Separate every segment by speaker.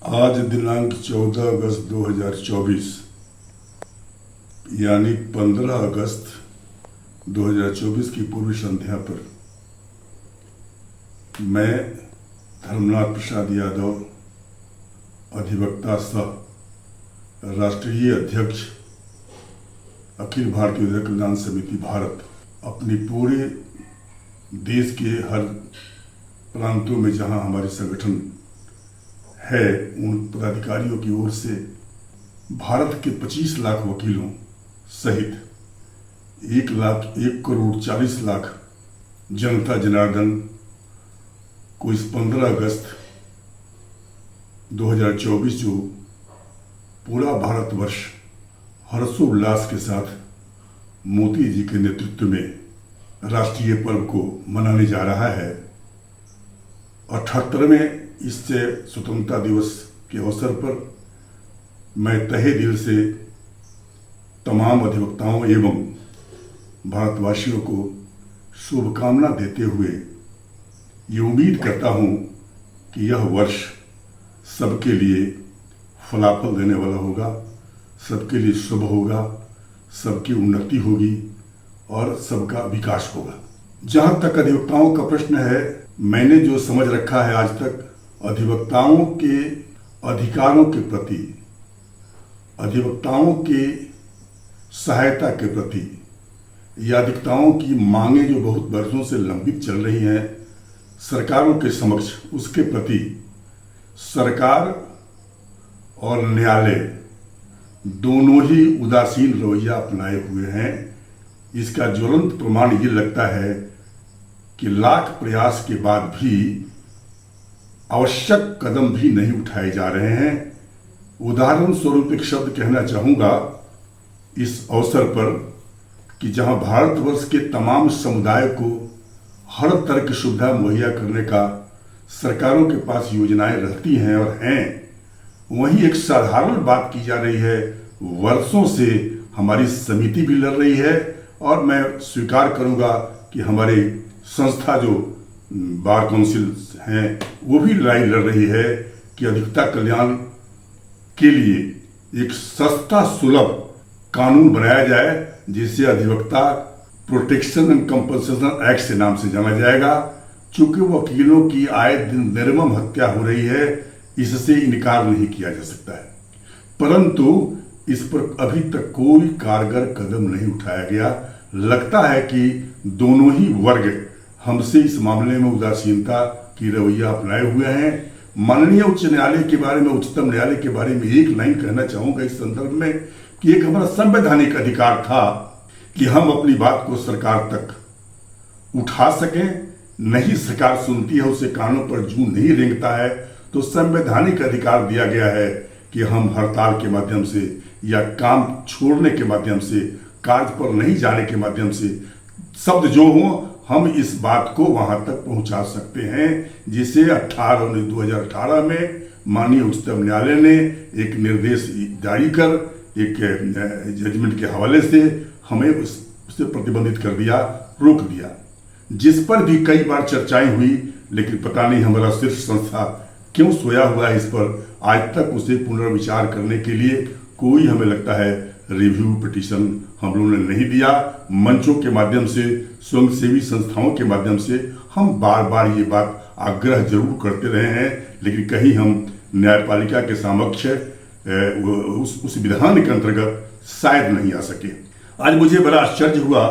Speaker 1: आज दिनांक 14 अगस्त 2024 यानी 15 अगस्त 2024 की पूर्व संध्या पर मैं धर्मनाथ प्रसाद यादव, अधिवक्ता सह राष्ट्रीय अध्यक्ष अखिल भारतीय उद्योग कल्याण समिति भारत, अपनी पूरे देश के हर प्रांतों में जहां हमारे संगठन है, उन पदाधिकारियों की ओर से भारत के 25 लाख वकीलों सहित 1,40,40 जनता जनार्दन को इस 15 अगस्त 2024 जो पूरा भारतवर्ष हर्षोल्लास के साथ मोदी जी के नेतृत्व में राष्ट्रीय पर्व को मनाने जा रहा है। 78वें इससे स्वतंत्रता दिवस के अवसर पर मैं तहे दिल से तमाम अधिवक्ताओं एवं भारतवासियों को शुभकामना देते हुए ये उम्मीद करता हूँ कि यह वर्ष सबके लिए फलाफल देने वाला होगा, सबके लिए शुभ होगा, सबकी उन्नति होगी और सबका विकास होगा। जहाँ तक अधिवक्ताओं का प्रश्न है, मैंने जो समझ रखा है आज तक, अधिवक्ताओं के अधिकारों के प्रति, अधिवक्ताओं के सहायता के प्रति या अधिवक्ताओं की मांगे जो बहुत वर्षों से लंबित चल रही हैं सरकारों के समक्ष, उसके प्रति सरकार और न्यायालय दोनों ही उदासीन रवैया अपनाए हुए हैं। इसका ज्वलंत प्रमाण ये लगता है कि लाख प्रयास के बाद भी आवश्यक कदम भी नहीं उठाए जा रहे हैं। उदाहरण स्वरूप एक शब्द कहना चाहूँगा इस अवसर पर कि जहां भारतवर्ष के तमाम समुदाय को हर तरह की सुविधा मुहैया करने का सरकारों के पास योजनाएं रहती हैं और हैं, वहीं एक साधारण बात की जा रही है। वर्षों से हमारी समिति भी लड़ रही है और मैं स्वीकार करूंगा कि हमारी संस्था जो बार काउंसिल हैं वो भी लड़ाई लड़ रही है कि अधिवक्ता कल्याण के लिए एक सस्ता सुलभ कानून बनाया जाए, जिसे अधिवक्ता प्रोटेक्शन एंड कंपनसेशन एक्ट से नाम से जाना जाएगा। चूंकि वकीलों की आए दिन निर्मम हत्या हो रही है, इससे इनकार नहीं किया जा सकता है, परंतु इस पर अभी तक कोई कारगर कदम नहीं उठाया गया। लगता है कि दोनों ही वर्ग हमसे इस मामले में उदासीनता की रवैया अपनाए हुए हैं। माननीय उच्च न्यायालय के बारे में, उच्चतम न्यायालय के बारे में एक लाइन कहना चाहूंगा इस संदर्भ में कि एक हमारा संवैधानिक अधिकार था कि हम अपनी बात को सरकार तक उठा सकें। नहीं सरकार सुनती है, उसे कानों पर जूं नहीं रेंगता है, तो संवैधानिक अधिकार दिया गया है कि हम हड़ताल के माध्यम से या काम छोड़ने के माध्यम से, कार्य पर नहीं जाने के माध्यम से, शब्द जो हो हम इस बात को वहां तक पहुंचा सकते हैं, जिसे 2018 में माननीय उच्चतम न्यायालय ने एक निर्देश जारी कर एक जजमेंट के हवाले से हमें उससे प्रतिबंधित कर दिया, रोक दिया, जिस पर भी कई बार चर्चाएं हुई, लेकिन पता नहीं हमारा शीर्ष संस्था क्यों सोया हुआ है इस पर। आज तक उसे पुनर्विचार करने के लिए कोई, हमें लगता है, रिव्यू पिटीशन हम लोगों ने नहीं दिया। मंचों के माध्यम से, स्वयंसेवी संस्थाओं के माध्यम से हम बार बार ये बात आग्रह जरूर करते रहे हैं, लेकिन कहीं हम न्यायपालिका के समक्ष उस विधान के अंतर्गत शायद नहीं आ सके। आज मुझे बड़ा आश्चर्य हुआ,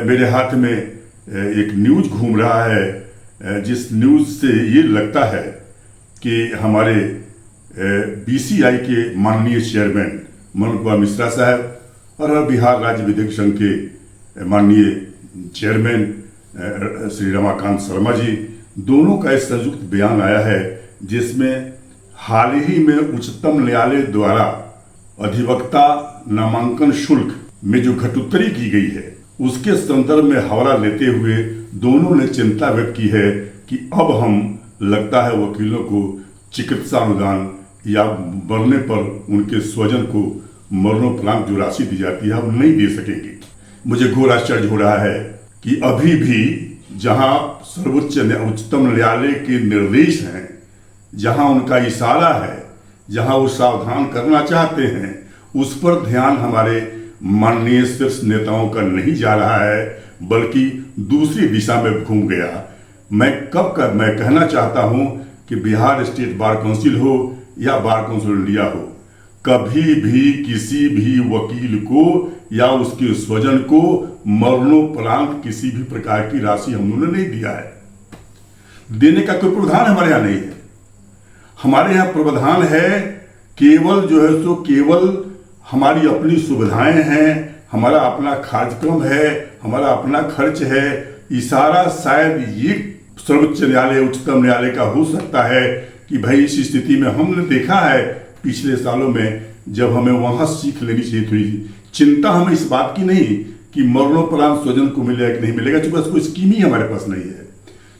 Speaker 1: मेरे हाथ में एक न्यूज घूम रहा है, जिस न्यूज से ये लगता है कि हमारे बीसीआई के माननीय चेयरमैन मनोज कुमार मिश्रा साहब और बिहार राज्य विधिक संघ के माननीय चेयरमैन श्री रमाकांत शर्मा जी, दोनों का एक संयुक्त बयान आया है, जिसमें हाल ही में उच्चतम न्यायालय द्वारा अधिवक्ता नामांकन शुल्क में जो घटोत्तरी की गई है, उसके संदर्भ में हवाला लेते हुए दोनों ने चिंता व्यक्त की है कि अब हम, लगता है, वकीलों को चिकित्सा अनुदान या मरने पर उनके स्वजन को मरणोपरांत जो राशि दी जाती है, हम नहीं दे सकेंगे। मुझे घोर आश्चर्य हो रहा है कि अभी भी जहां उच्चतम न्यायालय के निर्देश हैं, जहां उनका इशारा है जहां वो सावधान करना चाहते हैं, उस पर ध्यान हमारे माननीय शीर्ष नेताओं का नहीं जा रहा है, बल्कि दूसरी दिशा में घूम गया। मैं कहना चाहता हूं कि बिहार स्टेट बार काउंसिल हो या बार काउंसिल इंडिया हो, कभी भी किसी भी वकील को या उसके स्वजन को मरणोपरांत किसी भी प्रकार की राशि हम लोगों ने नहीं दिया है। देने का कोई प्रावधान हमारे यहाँ नहीं है। हमारे यहाँ प्रावधान है केवल केवल हमारी अपनी सुविधाएं हैं, हमारा अपना कार्यक्रम है, हमारा अपना खर्च है। इशारा शायद ये सर्वोच्च न्यायालय, उच्चतम न्यायालय का हो सकता है कि भाई इस स्थिति में हमने देखा है पिछले सालों में, जब हमें वहां सीख लेनी चाहिए थोड़ी। चिंता हमें इस बात की नहीं कि मरणोपरांत स्वजन को मिलेगा कि नहीं मिलेगा, क्योंकि कोई स्कीम ही हमारे पास नहीं है।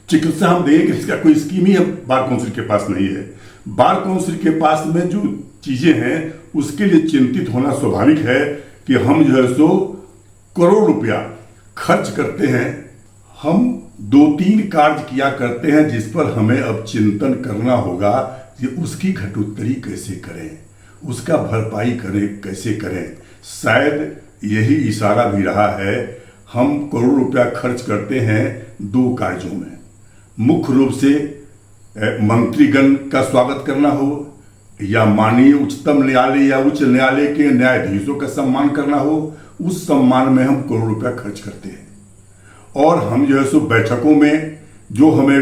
Speaker 1: चिकित्सा हम देंगे, इसका कोई स्कीम ही बार काउंसिल के पास नहीं है। बार काउंसिल के पास में जो चीजें हैं उसके लिए चिंतित होना स्वाभाविक है कि हम करोड़ रुपया खर्च करते हैं। हम 2-3 कार्य किया करते हैं जिस पर हमें अब चिंतन करना होगा कि उसकी घटोत्तरी कैसे करें, उसका भरपाई कैसे करें। शायद यही इशारा भी रहा है। हम करोड़ रुपया खर्च करते हैं 2 कार्यों में, मुख्य रूप से मंत्रीगण का स्वागत करना हो, या माननीय उच्चतम न्यायालय या उच्च न्यायालय के न्यायाधीशों का सम्मान करना हो। उस सम्मान में हम करोड़ रुपया खर्च करते हैं। और हम बैठकों में जो हमें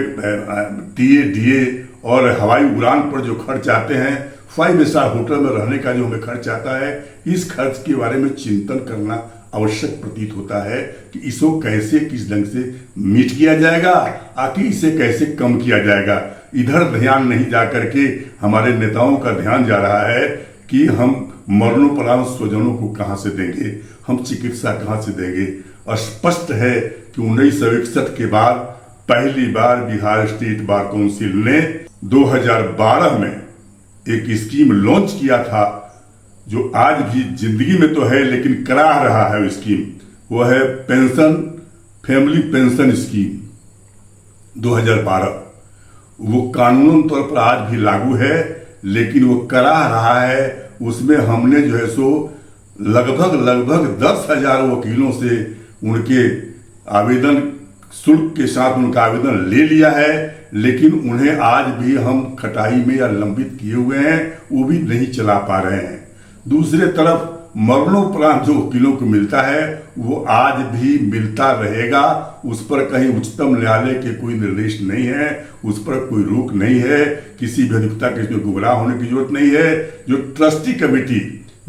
Speaker 1: डीए और हवाई उड़ान पर जो खर्च आते हैं, 5 स्टार होटल में रहने का जो हमें खर्च आता है, इस खर्च के बारे में चिंतन करना आवश्यक प्रतीत होता है कि इसको कैसे, किस ढंग से मीट किया जाएगा, आखिर इसे कैसे कम किया जाएगा। इधर ध्यान नहीं जा करके हमारे नेताओं का ध्यान जा रहा है कि हम मरणोपरांत स्वजनों को कहां से देंगे, हम चिकित्सा कहां से देंगे। स्पष्ट है कि 1961 के बाद पहली बार बिहार स्टेट बार काउंसिल ने 2012 में एक स्कीम लॉन्च किया था, जो आज भी जिंदगी में तो है लेकिन करा रहा है स्कीम। वो है फैमिली पेंशन स्कीम 2012। वो कानून तौर पर आज भी लागू है, लेकिन वो करा रहा है। उसमें हमने लगभग 10,000 वकीलों से उनके आवेदन शुल्क के साथ उनका आवेदन ले लिया है, लेकिन उन्हें आज भी हम खटाई में या लंबित किए हुए हैं, वो भी नहीं चला पा रहे हैं। दूसरे तरफ मरणोपरांत जो वकीलों को मिलता है वो आज भी मिलता रहेगा। उस पर कहीं उच्चतम न्यायालय के कोई निर्देश नहीं है, उस पर कोई रोक नहीं है, किसी भी अधिवक्ता के इसमें गुमराह होने की जरूरत नहीं है। जो ट्रस्टी कमेटी,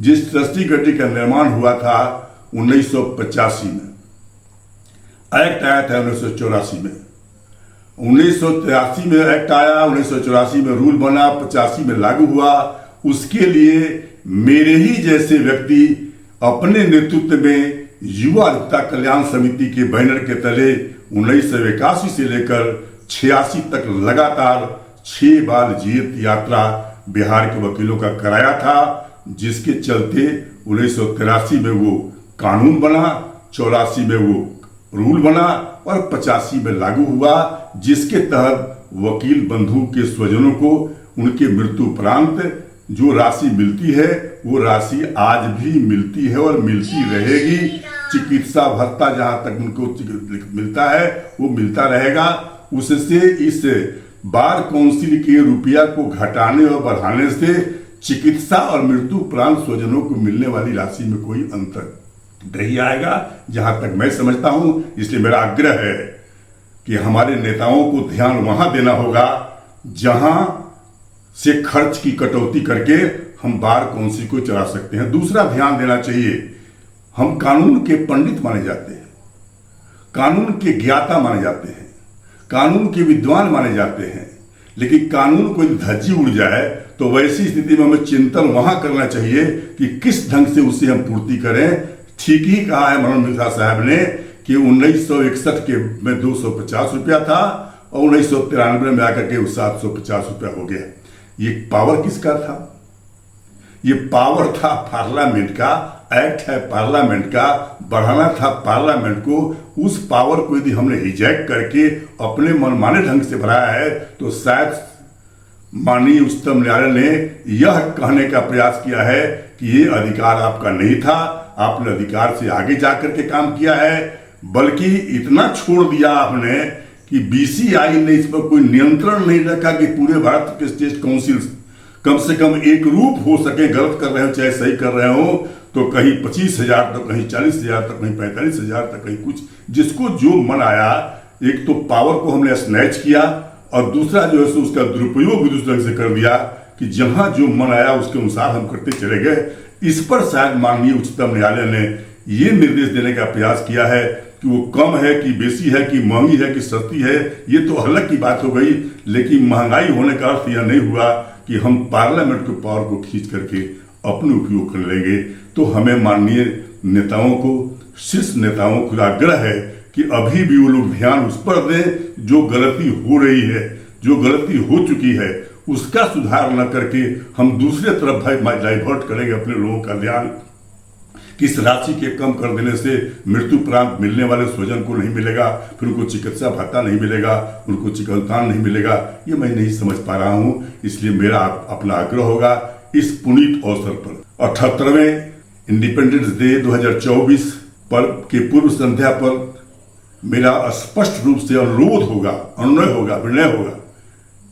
Speaker 1: जिस ट्रस्टी कमेटी का निर्माण हुआ था 1985 में, एक्ट आया था 1984 में, 1983 में एक्ट आया, 1984 में रूल बना, 85 में लागू हुआ। उसके लिए मेरे ही जैसे व्यक्ति अपने नेतृत्व में युवा अधिवक्ता कल्याण समिति के बैनर के तले 1981 से लेकर 86 तक लगातार 6 बार जीत यात्रा बिहार के वकीलों का कराया था, जिसके चलते 1983 में वो कानून बना, 84 में वो रूल बना और 85 में लागू हुआ, जिसके तहत वकील बंधु के स्वजनों को उनके मृत्यु उपरांत जो राशि मिलती है वो राशि आज भी मिलती है और मिलती रहेगी। चिकित्सा भत्ता जहां तक उनको मिलता है वो मिलता रहेगा। उससे इस बार काउंसिल के रुपया को घटाने और बढ़ाने से चिकित्सा और मृत्यु उपरांत स्वजनों को मिलने वाली राशि में कोई अंतर नहीं आएगा, जहां तक मैं समझता हूं। इसलिए मेरा आग्रह है कि हमारे नेताओं को ध्यान वहां देना होगा जहां से खर्च की कटौती करके हम बार काउंसिल को चला सकते हैं। दूसरा ध्यान देना चाहिए, हम कानून के पंडित माने जाते हैं, कानून के ज्ञाता माने जाते हैं, कानून के विद्वान माने जाते हैं, लेकिन कानून कोई धज्जी उड़ जाए तो वैसी स्थिति में हमें चिंतन वहां करना चाहिए कि किस ढंग से उसे हम पूर्ति करें। ठीक ही कहा है मनोहर मिश्रा साहब ने कि 1961 के में 250 रुपया था और 1993 में आकर के 750 रुपया हो गया। ये पावर किसका था? ये पावर था पार्लियामेंट का, एक्ट है पार्लियामेंट का, बढ़ाना था पार्लियामेंट को। उस पावर को यदि हमने हिजैक करके अपने मनमाने ढंग से बढ़ाया है तो शायद माननीय उच्चतम न्यायालय ने यह कहने का प्रयास किया है कि ये अधिकार आपका नहीं था, आपने अधिकार से आगे जाकर के काम किया है, बल्कि इतना छोड़ दिया आपने कि बीसीआई ने इस पर कोई नियंत्रण नहीं रखा कि पूरे भारत के स्टेट काउंसिल कम से कम एक रूप हो सके। गलत कर रहे हो चाहे सही कर रहे हो, तो कहीं 25,000 तो कहीं 40,000 तक, कहीं 45,000 तक, कहीं कुछ, जिसको जो मन आया। एक तो पावर को हमने स्नैच किया और दूसरा जो है उसका दुरुपयोग भी दूसरे ढंग से कर दिया कि जहां जो मन आया उसके अनुसार हम करते चले गए। इस पर शायद माननीय उच्चतम न्यायालय ने ये निर्देश देने का प्रयास किया है कि वो कम है कि बेसी है कि महंगी है कि सस्ती है, ये तो अलग की बात हो गई। लेकिन महंगाई होने का अर्थ यह नहीं हुआ कि हम पार्लियामेंट के पावर को खींच करके अपने उपयोग कर लेंगे। तो हमें माननीय नेताओं को, शीर्ष नेताओं को आग्रह है कि अभी भी वो लोग ध्यान उस पर दें जो गलती हो रही है, जो गलती हो चुकी है उसका सुधार न करके हम दूसरे तरफ भाई डाइवर्ट करेंगे अपने लोगों का ध्यान। किस राशि के कम कर देने से मृत्युपरांत मिलने वाले स्वजन को नहीं मिलेगा, फिर उनको चिकित्सा भत्ता नहीं मिलेगा, उनको चिकित्सा नहीं मिलेगा, ये मैं नहीं समझ पा रहा हूं। इसलिए मेरा अपना आग्रह होगा इस पुनीत अवसर पर 78वें इंडिपेंडेंस डे 2024 पर के पूर्व संध्या पर मेरा स्पष्ट रूप से अनुरोध होगा, अनुनय होगा, विनय होगा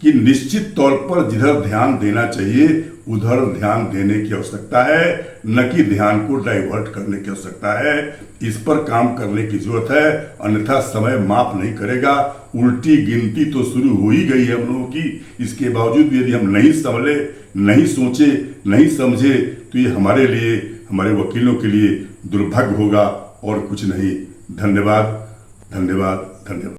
Speaker 1: कि निश्चित तौर पर जिधर ध्यान देना चाहिए उधर ध्यान देने की आवश्यकता है, न कि ध्यान को डाइवर्ट करने की आवश्यकता है। इस पर काम करने की जरूरत है, अन्यथा समय माफ नहीं करेगा। उल्टी गिनती तो शुरू हो ही गई है हम लोगों की। इसके बावजूद भी यदि हम नहीं संभले, नहीं सोचे, नहीं समझे तो ये हमारे लिए, हमारे वकीलों के लिए दुर्भाग्य होगा और कुछ नहीं। धन्यवाद, धन्यवाद, धन्यवाद।